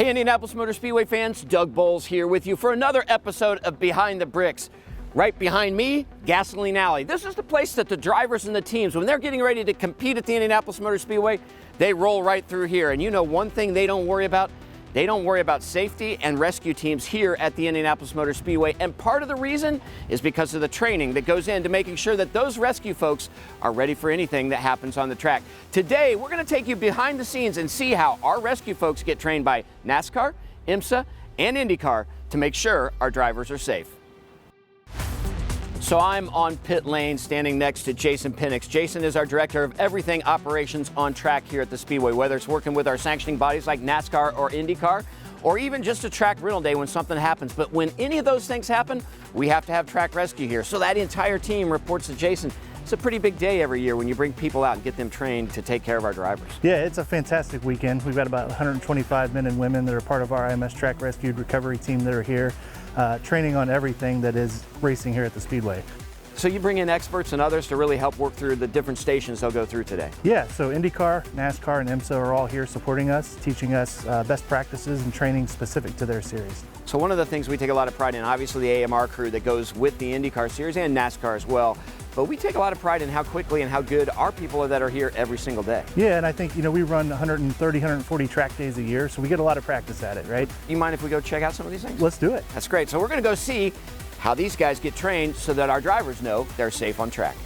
Hey Indianapolis Motor Speedway fans, Doug Boles here with you for another episode of Behind the Bricks. Right behind me, Gasoline Alley. This is the place that the drivers and the teams, when they're getting ready to compete at the Indianapolis Motor Speedway, they roll right through here. And you know one thing they don't worry about? They don't worry about safety and rescue teams here at the Indianapolis Motor Speedway. And part of the reason is because of the training that goes into making sure that those rescue folks are ready for anything that happens on the track. Today, we're going to take you behind the scenes and see how our rescue folks get trained by NASCAR, IMSA, and IndyCar to make sure our drivers are safe. So I'm on pit lane standing next to Jason Penix. Jason is our director of everything operations on track here at the Speedway, whether it's working with our sanctioning bodies like NASCAR or IndyCar, or even just a track rental day when something happens. But when any of those things happen, we have to have track rescue here. So that entire team reports to Jason. It's a pretty big day every year when you bring people out and get them trained to take care of our drivers. Yeah, it's a fantastic weekend. We've got about 125 men and women that are part of our IMS Track Rescue Recovery team that are here, training on everything that is racing here at the Speedway. So you bring in experts and others to really help work through the different stations they'll go through today? Yeah, so IndyCar, NASCAR, and IMSA are all here supporting us, teaching us best practices and training specific to their series. So one of the things we take a lot of pride in, obviously the AMR crew that goes with the IndyCar series and NASCAR as well, but we take a lot of pride in how quickly and how good our people are that are here every single day. Yeah, and I think, you know, we run 130, 140 track days a year, so we get a lot of practice at it, right? You mind if we go check out some of these things? Let's do it. That's great. So we're going to go see how these guys get trained so that our drivers know they're safe on track.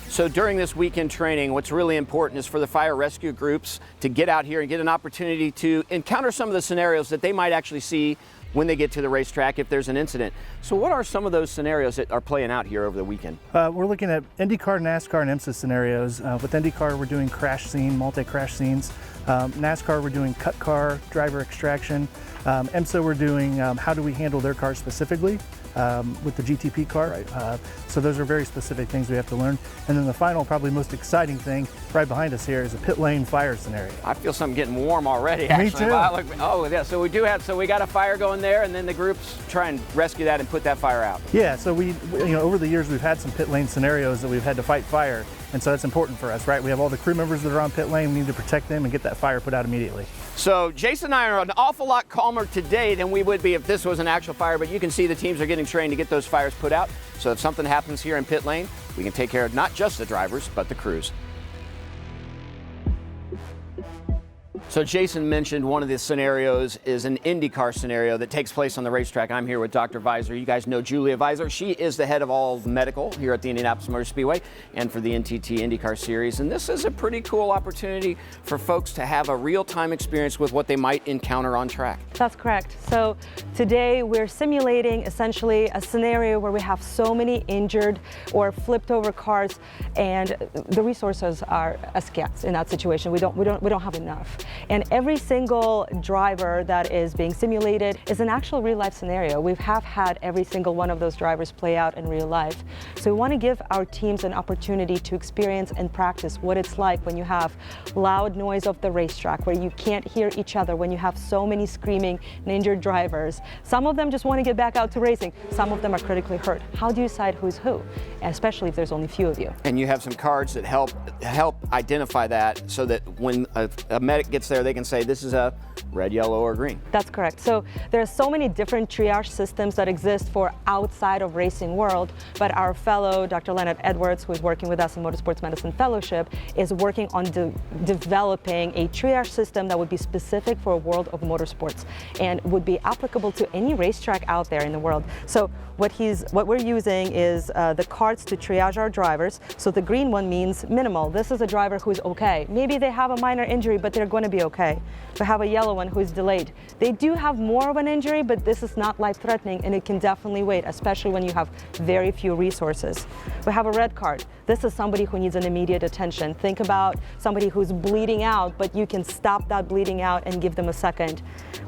So during this weekend training, what's really important is for the fire rescue groups to get out here and get an opportunity to encounter some of the scenarios that they might actually see when they get to the racetrack if there's an incident. So what are some of those scenarios that are playing out here over the weekend? We're looking at IndyCar, NASCAR, and IMSA scenarios. With IndyCar, we're doing crash scene, multi-crash scenes. NASCAR, we're doing cut car, driver extraction. IMSA, we're doing how do we handle their cars specifically with the GTP car. Right. So those are very specific things we have to learn. And then the final, probably most exciting thing right behind us here is a pit lane fire scenario. I feel something getting warm already, actually. Me too. Oh yeah, so we got a fire going there, and then the groups try and rescue that and put that fire out. Yeah, so we over the years we've had some pit lane scenarios that we've had to fight fire, and so that's important for us, right? We have all the crew members that are on pit lane, we need to protect them and get that fire put out immediately. So Jason and I are an awful lot calmer today than we would be if this was an actual fire, but you can see the teams are getting trained to get those fires put out. So if something happens here in pit lane, we can take care of not just the drivers, but the crews. So Jason mentioned one of the scenarios is an IndyCar scenario that takes place on the racetrack. I'm here with Dr. Visor. You guys know Julia Visor. She is the head of all medical here at the Indianapolis Motor Speedway and for the NTT IndyCar series. And this is a pretty cool opportunity for folks to have a real-time experience with what they might encounter on track. That's correct. So today we're simulating essentially a scenario where we have so many injured or flipped over cars, and the resources are scarce in that situation. We don't have enough. And every single driver that is being simulated is an actual real-life scenario. We have had every single one of those drivers play out in real life. So we want to give our teams an opportunity to experience and practice what it's like when you have loud noise of the racetrack, where you can't hear each other, when you have so many screaming and injured drivers. Some of them just want to get back out to racing. Some of them are critically hurt. How do you decide who's who, especially if there's only a few of you? And you have some cards that help identify that so that when a medic gets there, they can say this is a red, yellow, or green. That's correct. So there are so many different triage systems that exist for outside of racing world, but our fellow Dr. Leonard Edwards, who is working with us in Motorsports Medicine Fellowship, is working on developing a triage system that would be specific for a world of motorsports and would be applicable to any racetrack out there in the world. So what we're using is the cards to triage our drivers. So the green one means minimal. This is a driver who is okay. Maybe they have a minor injury, but they're going to be okay. We have a yellow one who is delayed. They do have more of an injury, but this is not life-threatening, and it can definitely wait, especially when you have very few resources. We have a red card. This is somebody who needs an immediate attention. Think about somebody who's bleeding out, but you can stop that bleeding out and give them a second.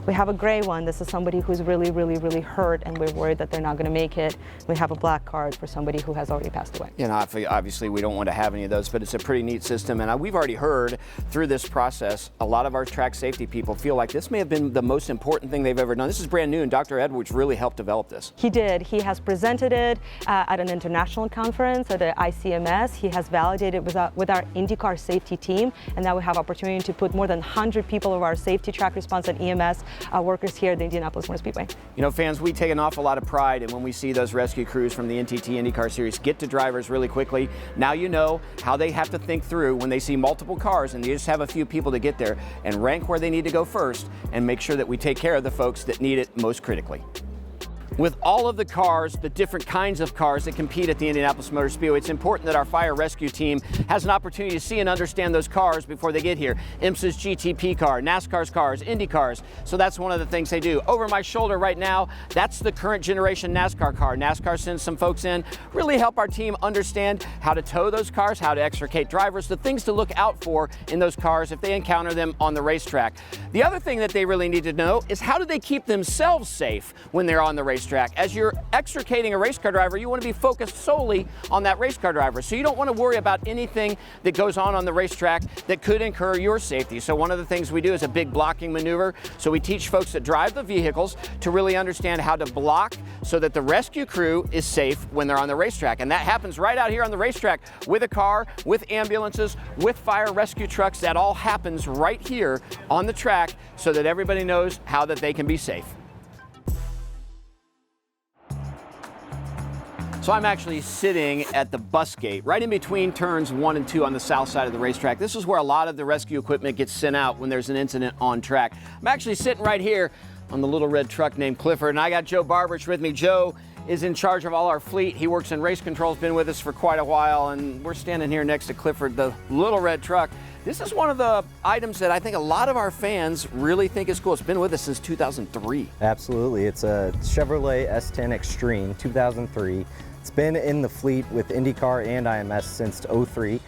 We have a gray one. This is somebody who's really hurt and we're worried that they're not going to make it. We have a black card for somebody who has already passed away. You know, obviously we don't want to have any of those, but it's a pretty neat system. And we've already heard through this process, a lot of our track safety people feel like this may have been the most important thing they've ever done. This is brand new, and Dr. Edwards really helped develop this. He did. He has presented it at an international conference at the ICMS. He has validated with our IndyCar safety team, and now we have opportunity to put more than 100 people of our safety, track response, and EMS workers here at the Indianapolis Motor Speedway. You know, fans, we take an awful lot of pride in when we see those rescue crews from the NTT IndyCar Series get to drivers really quickly. Now you know how they have to think through when they see multiple cars and you just have a few people to get there, and rank where they need to go first and make sure that we take care of the folks that need it most critically. With all of the cars, the different kinds of cars that compete at the Indianapolis Motor Speedway, it's important that our fire rescue team has an opportunity to see and understand those cars before they get here. IMSA's GTP car, NASCAR's cars, Indy cars. So that's one of the things they do. Over my shoulder right now, that's the current generation NASCAR car. NASCAR sends some folks in, really help our team understand how to tow those cars, how to extricate drivers, the things to look out for in those cars if they encounter them on the racetrack. The other thing that they really need to know is how do they keep themselves safe when they're on the racetrack. As you're extricating a race car driver, you want to be focused solely on that race car driver. So you don't want to worry about anything that goes on the racetrack that could incur your safety. So one of the things we do is a big blocking maneuver. So we teach folks that drive the vehicles to really understand how to block so that the rescue crew is safe when they're on the racetrack. And that happens right out here on the racetrack with a car, with ambulances, with fire rescue trucks. That all happens right here on the track so that everybody knows how that they can be safe. So I'm actually sitting at the bus gate, right in between turns 1 and 2 on the south side of the racetrack. This is where a lot of the rescue equipment gets sent out when there's an incident on track. I'm actually sitting right here on the little red truck named Clifford, and I got Joe Barbich with me. Joe is in charge of all our fleet. He works in race control, has been with us for quite a while, and we're standing here next to Clifford, the little red truck. This is one of the items that I think a lot of our fans really think is cool. It's been with us since 2003. Absolutely. It's a Chevrolet S10 Extreme 2003. It's been in the fleet with IndyCar and IMS since 2003.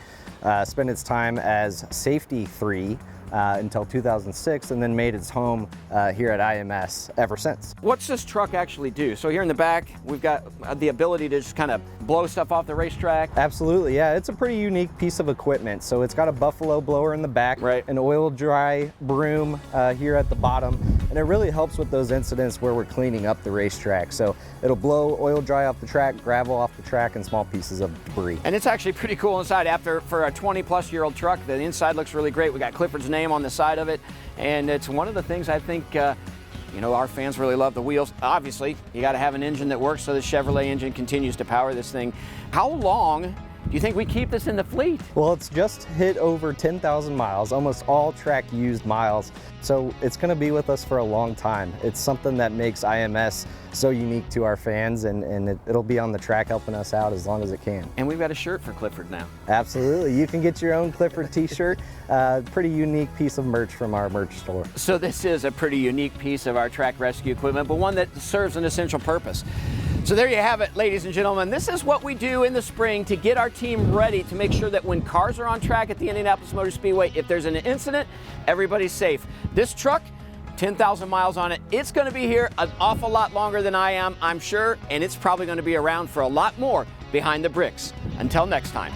Spent its time as Safety 3 until 2006, and then made its home here at IMS ever since. What's this truck actually do? So here in the back, we've got the ability to just kind of blow stuff off the racetrack. Absolutely, yeah. It's a pretty unique piece of equipment. So it's got a Buffalo blower in the back, right, an oil dry broom here at the bottom, and it really helps with those incidents where we're cleaning up the racetrack. So it'll blow oil dry off the track, gravel off the track, and small pieces of debris. And it's actually pretty cool inside. For a 20-plus-year-old truck, the inside looks really great. We got Clifford's name on the side of it, and it's one of the things I think you know, our fans really love. The wheels. Obviously, you got to have an engine that works, so the Chevrolet engine continues to power this thing. How long do you think we keep this in the fleet? Well, it's just hit over 10,000 miles, almost all track used miles. So it's going to be with us for a long time. It's something that makes IMS so unique to our fans, and it'll be on the track helping us out as long as it can. And we've got a shirt for Clifford now. Absolutely. You can get your own Clifford t-shirt. Pretty unique piece of merch from our merch store. So this is a pretty unique piece of our track rescue equipment, but one that serves an essential purpose. So there you have it, ladies and gentlemen. This is what we do in the spring to get our team ready to make sure that when cars are on track at the Indianapolis Motor Speedway, if there's an incident, everybody's safe. This truck, 10,000 miles on it. It's going to be here an awful lot longer than I am, I'm sure, and it's probably going to be around for a lot more behind the bricks. Until next time.